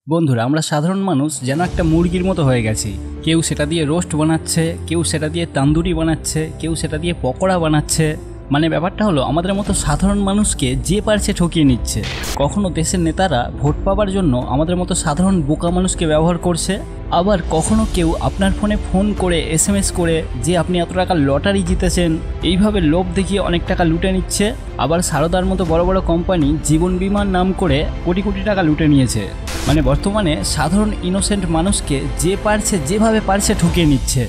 বন্ধুরা, আমরা সাধারণ মানুষ যেন একটা মুরগির মতো হয়ে গেছি। কেউ সেটা দিয়ে রোস্ট বানাচ্ছে, কেউ সেটা দিয়ে তান্দুরি বানাচ্ছে, কেউ সেটা দিয়ে পকোড়া বানাচ্ছে। মানে ব্যাপারটা হলো, আমাদের মতো সাধারণ মানুষকে যে পারছে ঠকিয়ে নিচ্ছে। কখনো দেশের নেতারা ভোট পাওয়ার জন্য আমাদের মতো সাধারণ বোকা মানুষকে ব্যবহার করছে, আবার কখনো কেউ আপনার ফোনে ফোন করে SMS করে যে আপনি এত টাকা লটারি জিতেছেন, এইভাবে লোভ দেখিয়ে অনেক টাকা লুটে নিচ্ছে। আবার সারদার মতো বড় বড় কোম্পানি জীবন বিমার নাম করে কোটি কোটি টাকা লুটে নিয়েছে। মানে বর্তমানে সাধারণ ইনোসেন্ট মানুষকে যে পারছে যেভাবে পারছে ঠকিয়ে নিচ্ছে।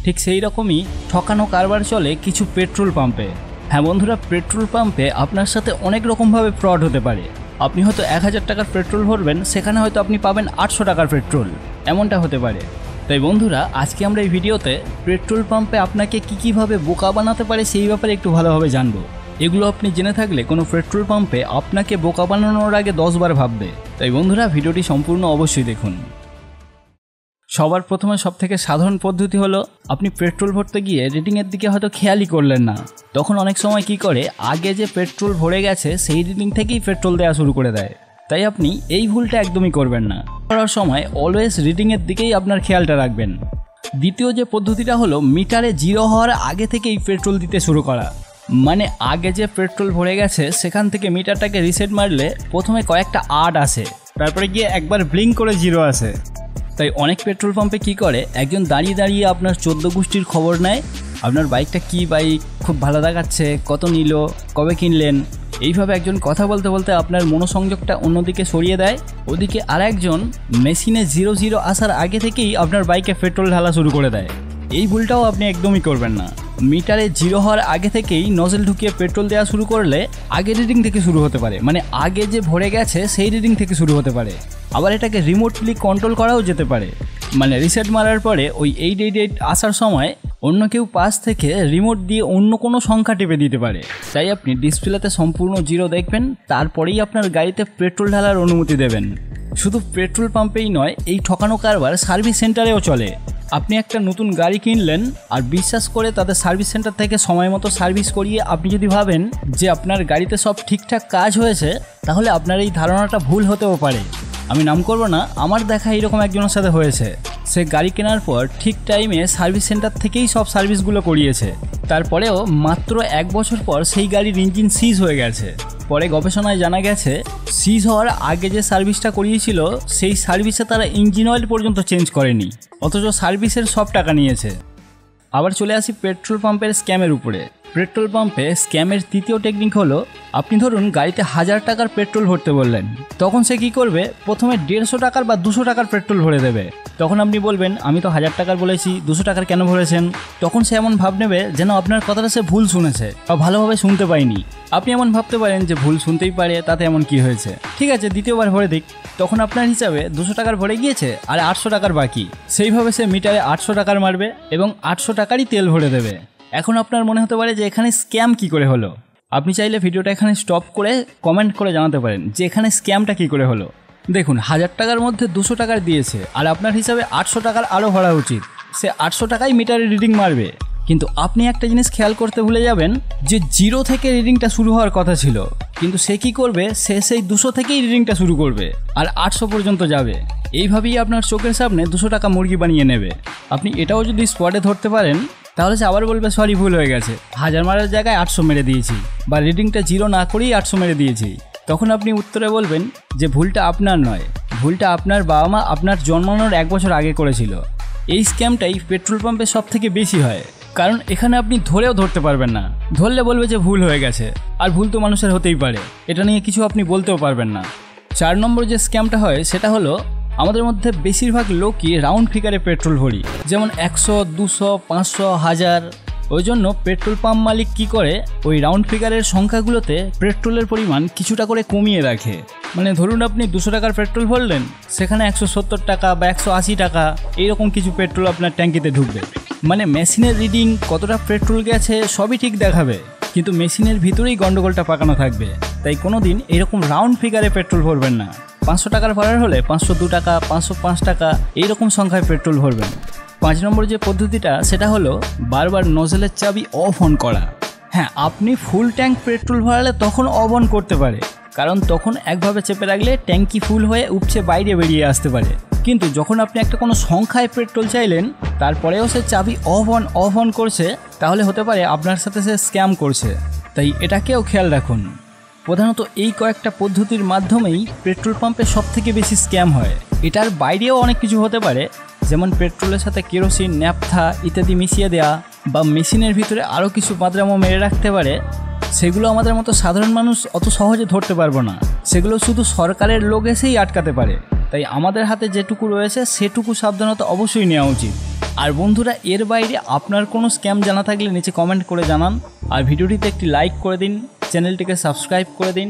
ঠিক সেই রকমই ঠকানো কারবার চলে কিছু পেট্রোল পাম্পে। হ্যাঁ বন্ধুরা, পেট্রোল পাম্পে আপনার সাথে অনেক রকমভাবে ফ্রড হতে পারে। আপনি হয়তো 1000 টাকার পেট্রোল ভরবেন, সেখানে হয়তো আপনি পাবেন 800 টাকার পেট্রোল, এমনটা হতে পারে। তাই বন্ধুরা, আজকে আমরা এই ভিডিওতে পেট্রোল পাম্পে আপনাকে কীভাবে বোকা বানাতে পারে সেই ব্যাপারে একটু ভালোভাবে জানবো। এগুলো আপনি জেনে থাকলে কোনো পেট্রোল পাম্পে আপনাকে বোকা বানানোর আগে 10 বার ভাববে। তাই বন্ধুরা, ভিডিওটি সম্পূর্ণ অবশ্যই দেখুন। সবার প্রথমে সবথেকে সাধারণ পদ্ধতি হলো, আপনি পেট্রোল ভরতে গিয়ে রিডিংয়ের দিকে হয়তো খেয়ালই করলেন না। তখন অনেক সময় কি করে, আগে যে পেট্রোল ভরে গেছে সেই রিডিং থেকেই পেট্রোল দেওয়া শুরু করে দেয়। তাই আপনি এই ভুলটা একদমই করবেন না। করার সময় অলওয়েজ রিডিংয়ের দিকেই আপনার খেয়ালটা রাখবেন। দ্বিতীয় যে পদ্ধতিটা হলো, মিটারে জিরো হওয়ার আগে থেকেই পেট্রোল দিতে শুরু করা। মানে আগে যে পেট্রোল ভরে গেছে সেখান থেকে মিটারটাকে রিসেট মারলে প্রথমে কয়েকটা 8 আসে, তারপরে গিয়ে একবার ব্লিঙ্ক করে 0 আসে। তাই অনেক পেট্রোল পাম্পে কি করে, একজন দাঁড়িয়ে দাঁড়িয়ে আপনার 14 গোষ্ঠীর খবর নেয়। আপনার বাইকটা কি বাইক, খুব ভালো দেখাচ্ছে, কত নিল, কবে কিনলেন। এইভাবে একজন কথা বলতে বলতে আপনার মনোসংযোগটা অন্যদিকে সরিয়ে দেয়। ওদিকে আর একজন মেশিনে 0 আসার আগে থেকেই আপনার বাইকে পেট্রোল ঢালা শুরু করে দেয়। এই ভুলটাও আপনি একদমই করবেন না। মিটারে 0 হওয়ার আগে থেকেই নজেল ঢুকিয়ে পেট্রোল দেওয়া শুরু করলে আগের রিডিং থেকে শুরু হতে পারে। মানে আগে যে ভরে গেছে সেই রিডিং থেকে শুরু হতে পারে। আবার এটাকে রিমোটলি কন্ট্রোল করাও যেতে পারে। মানে রিসেট মারার পরে ওই 888 আসার সময় অন্য কেউ পাশ থেকে রিমোট দিয়ে অন্য কোনো সংখ্যা টিপে দিতে পারে। তাই আপনি ডিসপ্লেতে সম্পূর্ণ 0 দেখবেন, তারপরেই আপনার গাড়িতে পেট্রোল ঢালার অনুমতি দেবেন। শুধু পেট্রোল পাম্পেই নয়, এই ঠকানো কারবার সার্ভিস সেন্টারেও চলে। আপনি একটা নতুন গাড়ি কিনলেন আর বিশ্বাস করে তাদের সার্ভিস সেন্টার থেকে সময় মতো সার্ভিস করিয়ে আপনি যদি ভাবেন যে আপনার গাড়িতে সব ঠিকঠাক কাজ হয়েছে, তাহলে আপনার এই ধারণাটা ভুল হতেও পারে। আমি নাম করব না, আমার দেখা এইরকম একজনের সাথে হয়েছে। সে গাড়ি কেনার পর ঠিক টাইমে সার্ভিস সেন্টার থেকেই সব সার্ভিসগুলো করিয়েছে। তারপরেও মাত্র 1 বছর পর সেই গাড়ির ইঞ্জিন সিজ হয়ে গেছে। পরে গবেষণায় জানা গেছে, সিজ হওয়ার আগে যে সার্ভিসটা করিয়েছিল সেই সার্ভিসে তারা ইঞ্জিন অয়েল পর্যন্ত চেঞ্জ করেনি, অথচ সার্ভিসের সব টাকা নিয়েছে। আবার চলে আসি পেট্রোল পাম্পের স্ক্যামের উপরে। পেট্রোল পাম্পে স্ক্যামের তৃতীয় টেকনিক হলো, আপনি ধরুন গাড়িতে 1000 টাকার পেট্রোল ভরতে বললেন, তখন সে কি করবে, প্রথমে 150 টাকার বা 200 টাকার পেট্রোল ভরে দেবে। তখন আপনি বলবেন, আমি তো 1000 টাকার বলেছি, 200 টাকার কেন ভরেছেন? তখন সে এমন ভাব নেবে যেন আপনার কথাটা সে ভুল শুনেছে বা ভালোভাবে শুনতে পায়নি। আপনি এমন ভাবতে পারেন যে ভুল শুনতেই পারে, তাতে এমন কি হয়েছে, ঠিক আছে দ্বিতীয়বার ভরে দিক। তখন আপনার হিসাবে 200 টাকার ভরে গিয়েছে আর 800 টাকার বাকি। সেইভাবে সে মিটারে 800 টাকার মারবে এবং 800 টাকারই তেল ভরে দেবে। এখন আপনার মনে হতে পারে যে এখানে স্ক্যাম কি করে হলো। আপনি চাইলে ভিডিওটা এখানে স্টপ করে কমেন্ট করে জানাতে পারেন যে এখানে স্ক্যামটা কি করে হলো। দেখুন, 1000 টাকার মধ্যে 200 টাকার দিয়েছে আর আপনার হিসাবে 800 টাকার আরও ভরা উচিত। সে 800 টাকাই মিটারে রিডিং মারবে। কিন্তু আপনি একটা জিনিস খেয়াল করতে ভুলে যাবেন যে 0 থেকে রিডিংটা শুরু হওয়ার কথা ছিল, কিন্তু সে কি করবে, সে সেই 200 থেকেই রিডিংটা শুরু করবে আর 800 পর্যন্ত যাবে। এইভাবেই আপনার চোখের সামনে 200 টাকা মুরগি বানিয়ে নেবে। আপনি এটাও যদি স্পটে ধরতে পারেন, তাহলে সে আবার বলবে, সরি ভুল হয়ে গেছে, 1000 মারার জায়গায় 800 মেরে দিয়েছি, বা রিডিংটা 0 না করেই 800 মেরে দিয়েছি। তখন আপনি উত্তরে বলবেন যে ভুলটা আপনার নয়, ভুলটা আপনার বাবা মা আপনার জন্মানোর 1 বছর আগে করেছিল। এই স্ক্যামটাই পেট্রোল পাম্পে সব থেকে বেশি হয়, কারণ এখানে আপনি ধরেও ধরতে পারবেন না। ধরলে বলবে যে ভুল হয়ে গেছে, আর ভুল তো মানুষের হতেই পারে, এটা নিয়ে কিছু আপনি বলতেও পারবেন না। 4 নম্বর যে স্ক্যামটা হয় সেটা হলো, আমাদের মধ্যে বেশিরভাগ লোকই রাউন্ড ফিগারে পেট্রোল ভরি, যেমন 100, 200, 500, 1000। ওই জন্য পেট্রোল পাম্প মালিক কি করে, ওই রাউন্ড ফিগারের সংখ্যাগুলোতে পেট্রোলের পরিমাণ কিছুটা করে কমিয়ে রাখে। মানে ধরুন আপনি 200 টাকার পেট্রোল ভরলেন, সেখানে 170 টাকা বা 180 টাকা এইরকম কিছু পেট্রোল আপনার ট্যাঙ্কিতে ঢুকবে। মানে মেশিনের রিডিং কতটা পেট্রোল গেছে সবই ঠিক দেখাবে, কিন্তু মেশিনের ভিতরেই গন্ডগোলটা পাকানো থাকবে। তাই কোনো দিন এরকম রাউন্ড ফিগারে পেট্রোল ভরবেন না। 500 টাকার ভরার হলে 502 টাকা, 505 টাকা এইরকম সংখ্যায় পেট্রোল ভরবেন। 5 নম্বর যে পদ্ধতিটা সেটা হলো, বারবার নজেলের চাবি অফ অন করা। হ্যাঁ, আপনি ফুল ট্যাঙ্ক পেট্রোল ভরালে তখন অফ অন করতে পারে, কারণ তখন একভাবে চেপে রাখলে ট্যাঙ্কি ফুল হয়ে উপচে বাইরে বেরিয়ে আসতে পারে। কিন্তু যখন আপনি একটা কোনো সংখ্যায় পেট্রোল চাইলেন, তারপরেও সে চাবি অফ অন করছে, তাহলে হতে পারে আপনার সাথে সে স্ক্যাম করছে। তাই এটাকেও খেয়াল রাখুন। প্রধানত এই কয়েকটা পদ্ধতির মাধ্যমেই পেট্রোল পাম্পে সবথেকে বেশি স্ক্যাম হয়। এটার বাইরেও অনেক কিছু হতে পারে, যেমন পেট্রোলের সাথে কেরোসিন, ন্যাপথা ইত্যাদি মিশিয়ে দেওয়া, বা মেশিনের ভিতরে আরও কিছু বাদরামো মেরে রাখতে পারে। সেগুলো আমাদের মতো সাধারণ মানুষ অত সহজে ধরতে পারবো না, সেগুলো শুধু সরকারের লোক এসেই আটকাতে পারে। তাই আমাদের হাতে যেটুকু রয়েছে সেটুকু সাবধানতা অবশ্যই নেওয়া উচিত। আর বন্ধুরা, এর বাইরে আপনার কোনো স্ক্যাম জানা থাকলে নিচে কমেন্ট করে জানান। আর ভিডিওটিতে একটি লাইক করে দিন, চ্যানেলটিকে সাবস্ক্রাইব করে দিন।